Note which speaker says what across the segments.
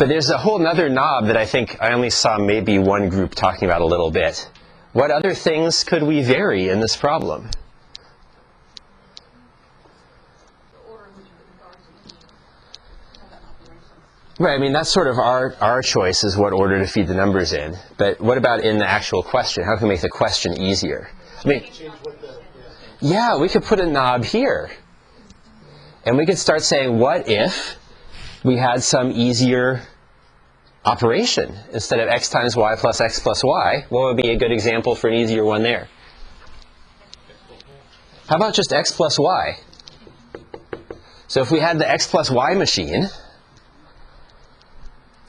Speaker 1: But there's a whole other knob that I think I only saw maybe one group talking about a little bit. What other things could we vary in this problem? Right, I mean, that's sort of our choice is what order to feed the numbers in. But what about in the actual question? How can we make the question easier? I mean, yeah, we could put a knob here. And we could start saying, what if we had some easier operation? Instead of x times y plus x plus y, what would be a good example for an easier one there? How about just x plus y? So if we had the x plus y machine,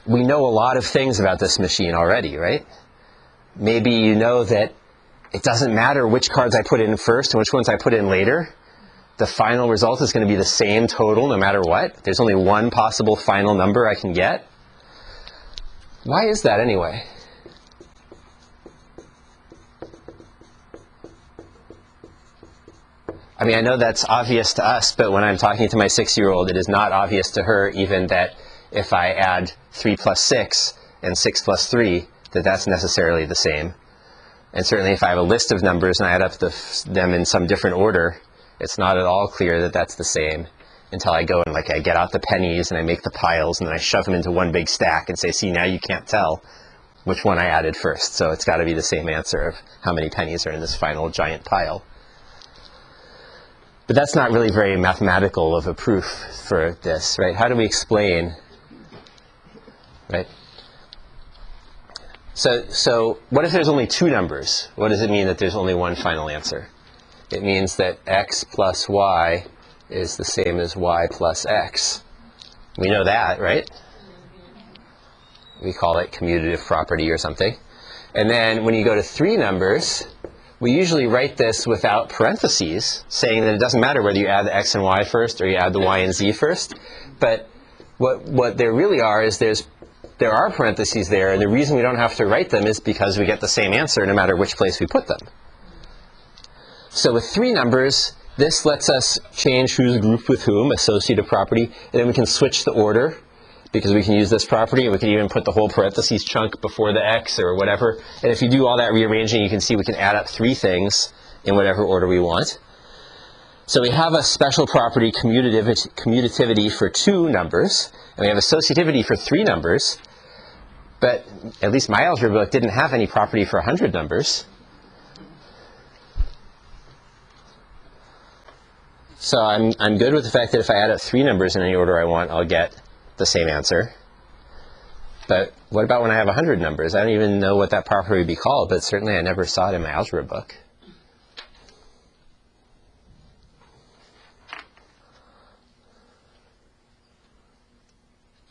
Speaker 1: we know a lot of things about this machine already, right? Maybe you know that it doesn't matter which cards I put in first and which ones I put in later. The final result is going to be the same total no matter what. There's only one possible final number I can get. Why is that anyway? I mean, I know that's obvious to us, but when I'm talking to my 6-year-old, it is not obvious to her even that if I add 3 plus 6 and 6 plus 3, that that's necessarily the same. And certainly if I have a list of numbers and I add up them in some different order, it's not at all clear that that's the same until I go and I get out the pennies and I make the piles and then I shove them into one big stack and say, see, now you can't tell which one I added first. So it's got to be the same answer of how many pennies are in this final giant pile. But that's not really very mathematical of a proof for this, right? How do we explain, right? So what if there's only two numbers? What does it mean that there's only one final answer? It means that x plus y is the same as y plus x. We know that, right? We call it commutative property or something. And then when you go to 3 numbers, we usually write this without parentheses, saying that it doesn't matter whether you add the x and y first or you add the y and z first. But what there really are is there are parentheses there, and the reason we don't have to write them is because we get the same answer no matter which place we put them. So with 3 numbers, this lets us change who's grouped with whom, associative property, and then we can switch the order because we can use this property, and we can even put the whole parentheses chunk before the x or whatever. And if you do all that rearranging, you can see we can add up 3 things in whatever order we want. So we have a special property, commutativity, for 2 numbers, and we have associativity for 3 numbers. But at least my algebra book didn't have any property for 100 numbers. So I'm good with the fact that if I add up 3 numbers in any order I want, I'll get the same answer. But what about when I have 100 numbers? I don't even know what that property would be called, but certainly I never saw it in my algebra book.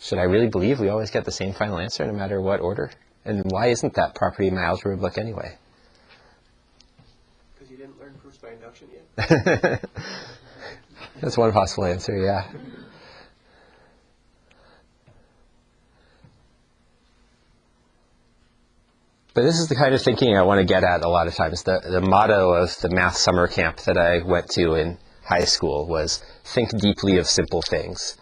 Speaker 1: Should I really believe we always get the same final answer no matter what order? And why isn't that property in my algebra book anyway?
Speaker 2: Because you didn't learn proofs by induction yet.
Speaker 1: That's one possible answer, yeah. But this is the kind of thinking I want to get at a lot of times. The motto of the math summer camp that I went to in high school was, think deeply of simple things.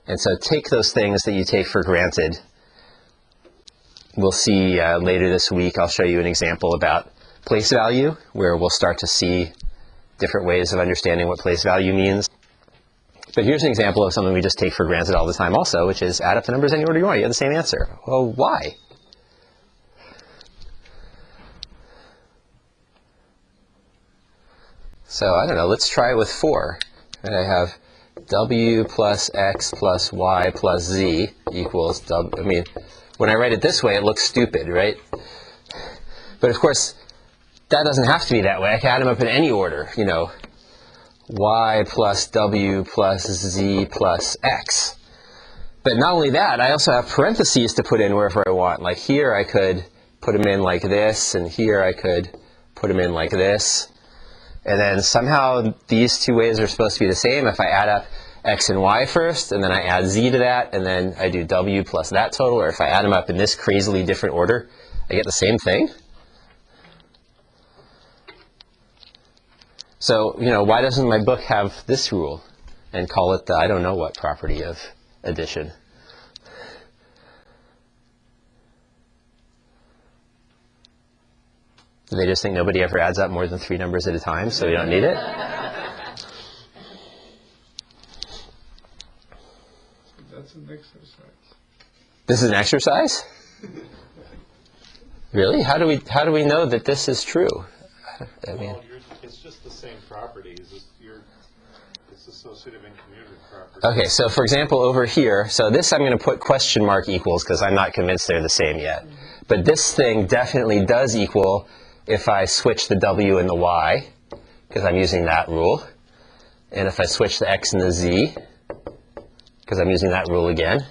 Speaker 1: And so take those things that you take for granted. We'll see later this week, I'll show you an example about place value, where we'll start to see different ways of understanding what place value means. But here's an example of something we just take for granted all the time also, which is add up the numbers any order you want. You have the same answer. Well, why? So I don't know, let's try it with 4. And I have w plus x plus y plus z equals w. I mean, when I write it this way, it looks stupid, right? But of course, that doesn't have to be that way. I can add them up in any order, you know, y plus w plus z plus x. But not only that, I also have parentheses to put in wherever I want. Like here, I could put them in like this, and here I could put them in like this. And then somehow these 2 ways are supposed to be the same. If I add up x and y first, and then I add z to that, and then I do w plus that total, or if I add them up in this crazily different order, I get the same thing. So, you know, why doesn't my book have this rule and call it the I don't know what property of addition? Do they just think nobody ever adds up more than 3 numbers at a time, so we don't need it?
Speaker 2: That's an exercise.
Speaker 1: This is an exercise? Really? How do we know that this is true? I mean,
Speaker 3: Well, it's just the same properties. It's associative and commutative properties.
Speaker 1: okay, so for example, over here, so this I'm going to put question mark equals because I'm not convinced they're the same yet. But this thing definitely does equal if I switch the w and the y, because I'm using that rule. And if I switch the x and the z, because I'm using that rule again.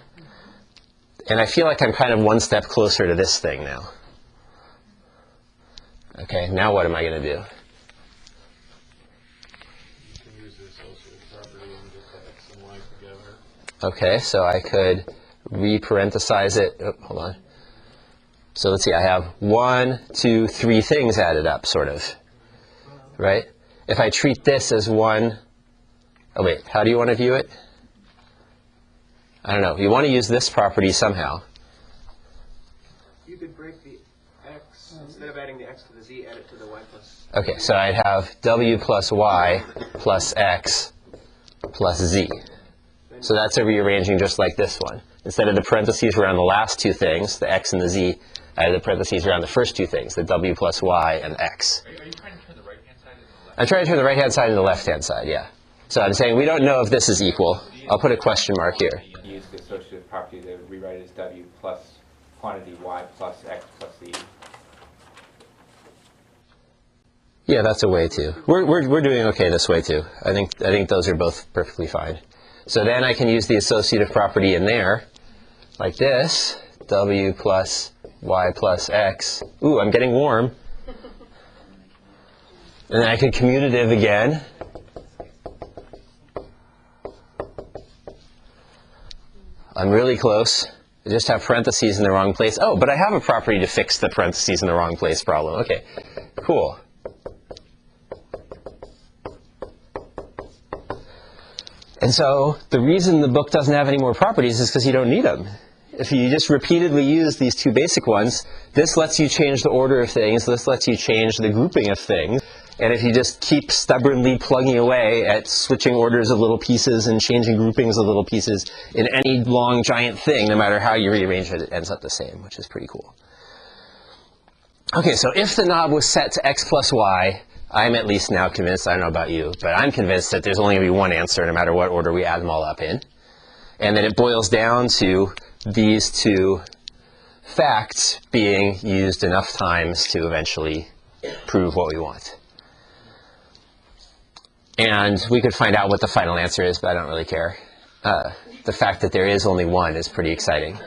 Speaker 1: And I feel like I'm kind of one step closer to this thing now. Okay, now what am I going to do?
Speaker 3: You can use the associative property and get the x and y together.
Speaker 1: Okay, so I could re-parenthesize it. Oh, hold on. So let's see, I have 1, 2, 3 things added up, sort of. Right? If I treat this as one, oh wait, how do you want to view it? I don't know. You want to use this property somehow.
Speaker 2: You could break the x, instead of adding the x to the z, add it to the y plus.
Speaker 1: Okay, so I'd have w plus y plus x plus z. So that's a rearranging just like this one. Instead of the parentheses around the last 2 things, the x and the z, I have the parentheses around the first 2 things, the w plus y and x.
Speaker 4: Are you trying to turn the right-hand side into the left?
Speaker 1: I'm trying to turn the right-hand side into the left-hand side, yeah. So I'm saying we don't know if this is equal. I'll put a question mark here.
Speaker 4: Use the associative property to rewrite it as w plus quantity y plus x plus z.
Speaker 1: Yeah, that's a way too. We're doing okay this way too. I think those are both perfectly fine. So then I can use the associative property in there, like this, w plus y plus x. Ooh, I'm getting warm. And then I could commutative again. I'm really close. I just have parentheses in the wrong place. Oh, but I have a property to fix the parentheses in the wrong place problem. Okay, cool. And so the reason the book doesn't have any more properties is because you don't need them. If you just repeatedly use these 2 basic ones, this lets you change the order of things, this lets you change the grouping of things. And if you just keep stubbornly plugging away at switching orders of little pieces and changing groupings of little pieces in any long giant thing, no matter how you rearrange it, it ends up the same, which is pretty cool. Okay, so if the knob was set to x plus y, I'm at least now convinced, I don't know about you, but I'm convinced that there's only going to be one answer no matter what order we add them all up in. And that it boils down to these 2 facts being used enough times to eventually prove what we want. And we could find out what the final answer is, but I don't really care. The fact that there is only one is pretty exciting.